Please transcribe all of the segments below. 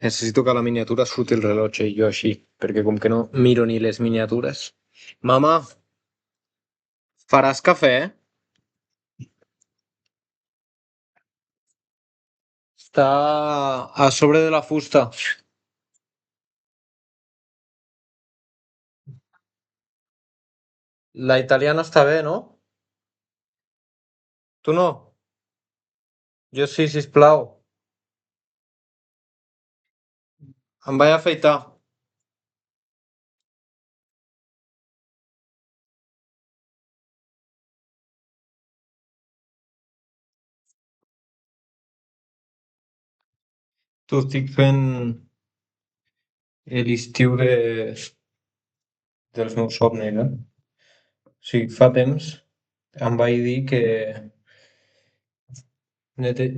Necessito que a la miniatura surti el rellotge i jo així, perquè com que no miro ni les miniatures. Mama, faràs cafè? Està a sobre de la fusta. La italiana està bé, no? Tu no? Jo sí, sisplau. Em vaig afeitar. T'ho estic fent l'estiu dels meus somnis, eh? O sigui, fa temps em vaig dir que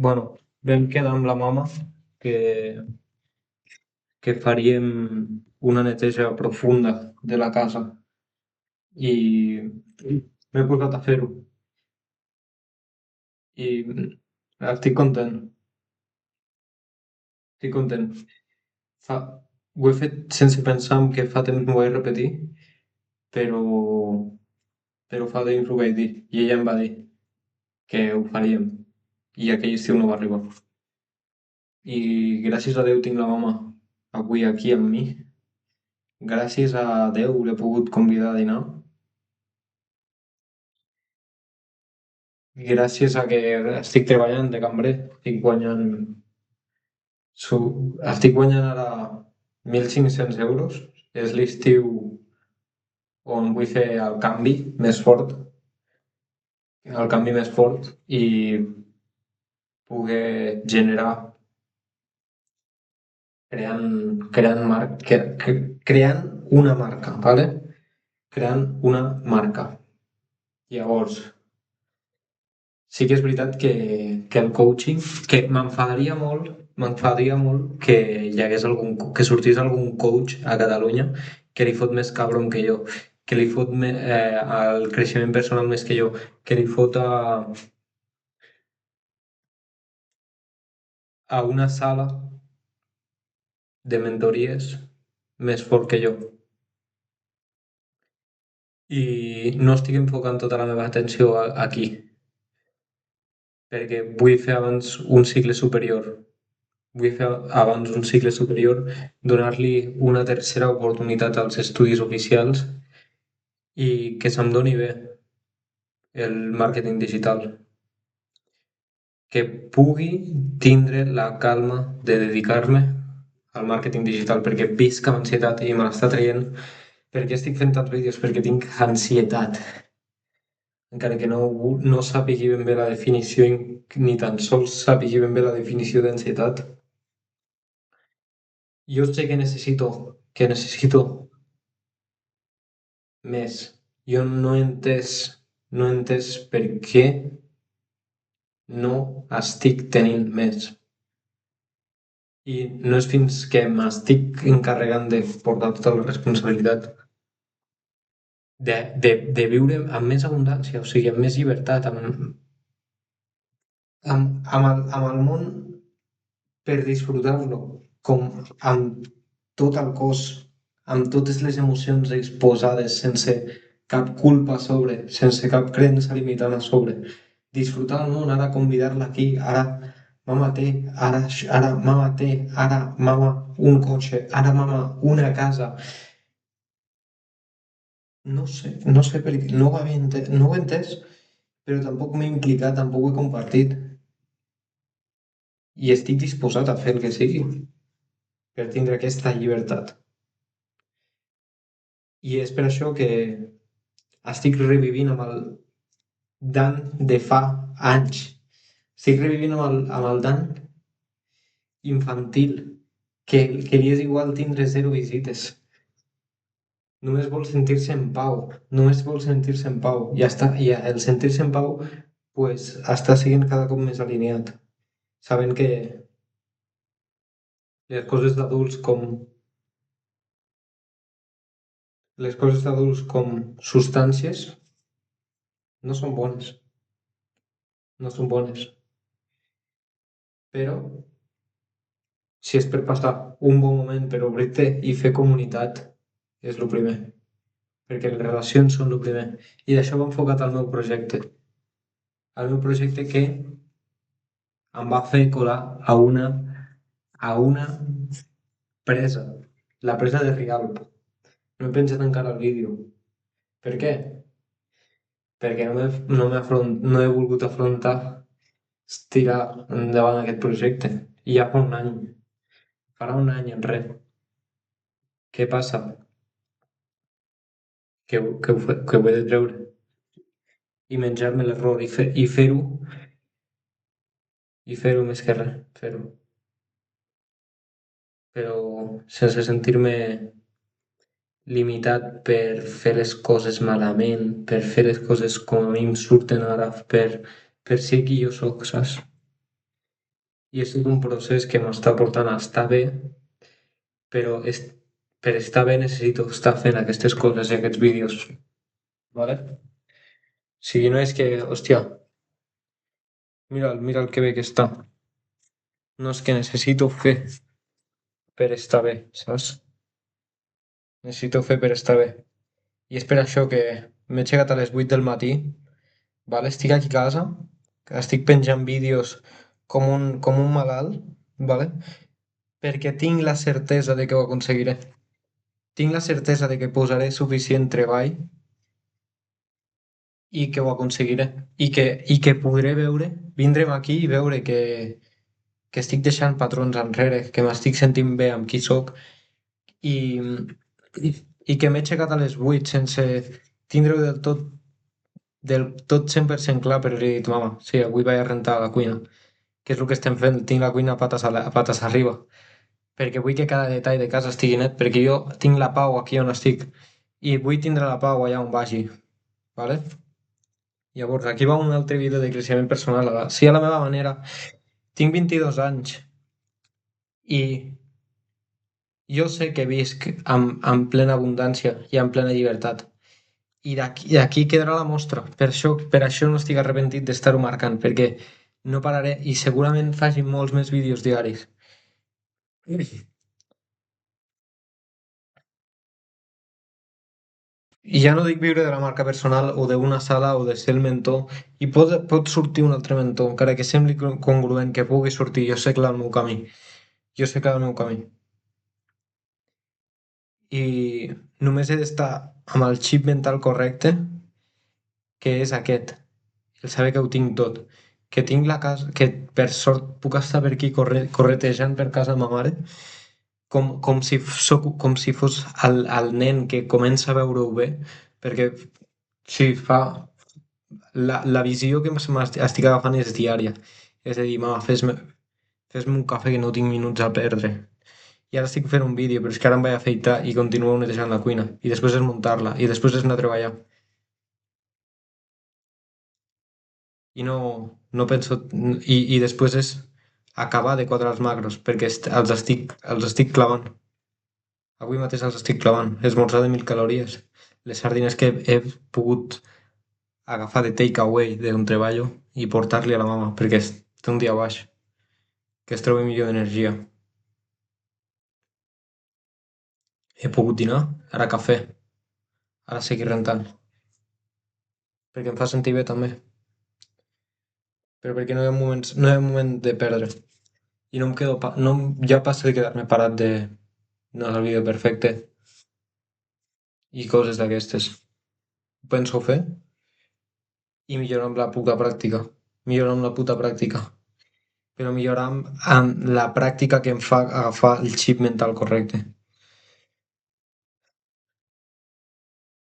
bueno, vam quedar amb la mama que, que faríem una neteja profunda de la casa i m'he posat a fer-ho i estic content, estic content. Fa... Ho he fet sense pensar en que fa temps m'ho vaig repetir, però, però fa temps ho vaig dir i ella em va dir que ho faríem i aquell estiu no va arribar. I gràcies a Déu tinc la mama avui aquí amb mi. Gràcies a Déu l'he pogut convidar a dinar. Gràcies a que estic treballant de cambrer, estic guanyant ara 1.500 euros. És l'estiu on vull fer el canvi més fort i poder generar creant una marca, ¿vale? Creant una marca. Llavors, sí que és veritat que el coaching, que m'enfadaria molt que hi hagués que sortís algun coach a Catalunya que li fot més cabron que jo, que li fot al creixement personal més que jo, que li fot a una sala de mentories més fort que jo. I no estic enfocant tota la meva atenció aquí, perquè vull fer abans un cicle superior. Vull fer abans un cicle superior, donar-li una tercera oportunitat als estudis oficials i que se'm doni bé el màrqueting digital. Que pugui tindre la calma de dedicar-me al màrqueting digital perquè visc amb ansietat i me l'està traient. Per què estic fent tants vídeos? Perquè tinc ansietat. Encara que no sàpigui ben bé la definició, ni tan sols sàpigui ben bé la definició d'ansietat, jo sé que necessito més. Jo no he entès per què no estic tenint més. I no és fins que m'estic encarregant de portar tota la responsabilitat de viure amb més abundància, o sigui, amb més llibertat, amb el món per disfrutar-lo, com amb tot el cos, amb totes les emocions exposades, sense cap culpa a sobre, sense cap creença limitant a sobre. Disfrutar el món, ara convidar-la aquí, ara mama té, ara mama té, ara mama un cotxe, ara mama una casa. No sé per què, no ho he entès, però tampoc m'he implicat, tampoc ho he compartit. I estic disposat a fer el que sigui per tindre aquesta llibertat. I és per això que estic revivint amb el Dan de fa anys. Estic revivint amb el Dan infantil, que li és igual tindre 0 visites. Només vol sentir-se en pau. Només vol sentir-se en pau. I ja està. I el sentir-se en pau pues, està sent cada cop més alineat. Sabent que les coses d'adults com les coses d'adults com substàncies no són bones. No són bones. Però Si és per passar un bon moment, per obrir-te i fer comunitat, és el primer. Perquè les relacions són el primer. I d'això va enfocat al meu projecte. Al meu projecte que em va fer colar a una presa, la presa de Rialp. No he penjat encara el vídeo. Per què? Perquè no he volgut afrontar tirar endavant aquest projecte. I ja fa un any. Farà un any enrere. Què passa? Que ho he de treure i menjar-me l'error i fer-ho més que res, fer-ho. Però sense sentir-me limitat per fer les coses malament, per fer les coses com a mi em surten ara, per ser qui jo sóc, saps? I és tot un procés que m'està portant a estar bé, però per estar bé necessito estar fent aquestes coses i aquests vídeos, ¿vale? O sigui, no és que, hòstia, mira el que bé que està. No és que necessito fer per estar bé, saps? Necessito fer per estar bé. I és per això que m'he aixecat a les 8 del matí, vale? Estic aquí a casa, que estic penjant vídeos com un malalt, vale? Perquè tinc la certesa de que ho aconseguiré. Tinc la certesa de que posaré suficient treball i que ho aconseguiré. I que podré veure, vindre'm aquí i veure que estic deixant patrons enrere, que m'estic sentint bé amb qui sóc i, i que m'he aixecat a les 8 sense tindre-ho del tot 100% clar, però li he dit, mama, sí, avui vaig a rentar la cuina, que és el que estem fent, tinc la cuina a pates arriba, perquè vull que cada detall de casa estigui net, perquè jo tinc la pau aquí on estic, i vull tindre la pau allà on vagi, ¿vale? Llavors, aquí va un altre vídeo de creixement personal, sí, a la meva manera, tinc 22 anys, i jo sé que visc amb plena abundància i amb plena llibertat. I d'aquí quedarà la mostra. Per això no estic arrepentit d'estar-ho marcant, perquè no pararé i segurament faci molts més vídeos diaris. I ja no dic viure de la marca personal o d'una sala o de ser el mentor. I pot sortir un altre mentor, encara que sembli congruent que pugui sortir. Jo sé clar el meu camí. Jo sé clar el meu camí. I només he d'estar amb el xip mental correcte, que és aquest. El saber que ho tinc tot. Que tinc la casa, que per sort puc estar per aquí corretejant per casa de ma mare, com si fos el nen que comença a veure-ho bé, perquè sí, la visió que estic agafant és diària. És a dir, mama, fes-me un cafè que no tinc minuts a perdre. I ara estic fent un vídeo, però és que ara em vaig afeitar i continuo netejant la cuina. I després és muntar-la. I després és anar a treballar. I no penso... I després és acabar de quadrar els macros, perquè els estic clavant. Avui mateix els estic clavant. Esmorzar de 1.000 calories. Les sardines que he pogut agafar de takeaway d'on treballo i portar-li a la mama, perquè té un dia baix, que es trobi millor d'energia. He pogut dinar, ara cafè, ara seguir rentant, perquè em fa sentir bé també, però perquè no hi ha moment de perdre. I no em quedo, no, ja passa de quedar-me parat de no és el vídeo perfecte i coses d'aquestes. Ho penso fer i millorar amb la puta pràctica. Millorar amb la puta pràctica. Però millorar amb la pràctica que em fa agafar el xip mental correcte.